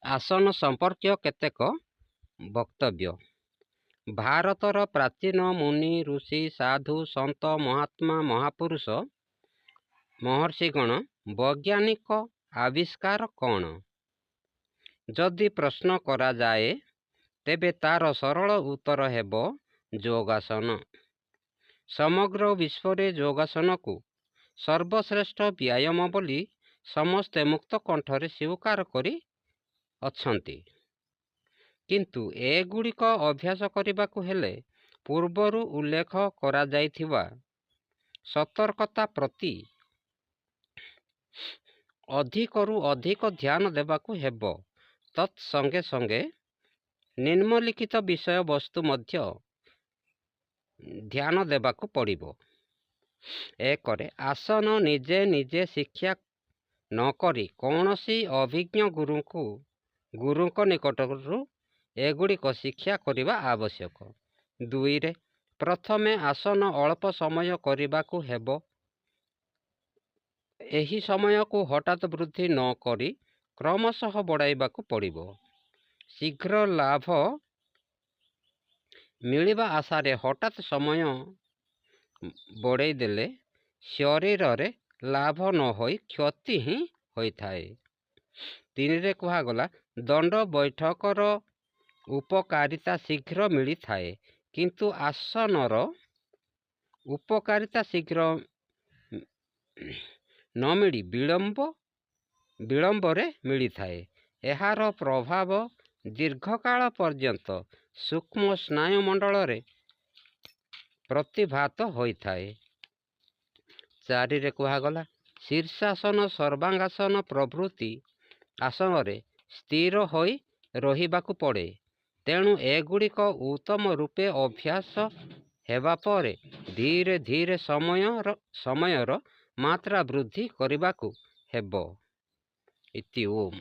आसन संपर्कीय केतेक वक्तव्य। भारतर प्राचीन मुनि ऋषि साधु सन्त महात्मा महापुरुष महर्षिगण वैज्ञानिक आविष्कार कौन? जदि प्रश्न करा जाए तेबे तार सरल उत्तर हेब योगासन। समग्र विश्व रे योगासन को सर्वश्रेष्ठ व्यायाम बोली समस्ते मुक्त कंठरे स्वीकार करी अछंती। किंतु एगुड़िक अभ्यास करने हेले पूर्वरु उल्लेख करा जाइथिबा सतर्कता प्रति अधिकरु अधिक ध्यान देबाकू हेब। तत्संगे संगे निम्नलिखित विषय वस्तु मध्य ध्यान देबाकू पड़िबो। एकरे आसन निजे निजे शिक्षा न करी कौनसी अभिज्ञ गुरुक निकटरू एगुड़िक शिक्षा करिबा आवश्यक। दुई रे प्रथमे आसन अल्प समय करिबाकू हेबो। एही समय को हठात वृद्धि न करी क्रमशः बढ़ाइबाकू पड़िबो। शीघ्र लाभ मिलिबा आशारे हठात समय बढ़ाई देले शरीर रे लाभ न होई क्षति ही होइथाए। तीन रे कहा गला दंड बैठकर उपकारिता शीघ्र मिली थाए किंतु आसनर उपकारिता शीघ्र न मिली विलंब रे मिली थाए। एहार प्रभाव दीर्घकाल पर्यंत सूक्ष्म स्नायुमंडल रे प्रतिभात होइथाए। चारि रे कहा गला शीर्षासन सर्वांगासन प्रभृति आसन रे स्थिर होई रहिबाकू पड़े। तेणु एगुड़िक उत्तम रूपे अभ्यास हेबा परे धीरे धीरे समयर मात्रा वृद्धि करबाकू हेबो। इति ओम।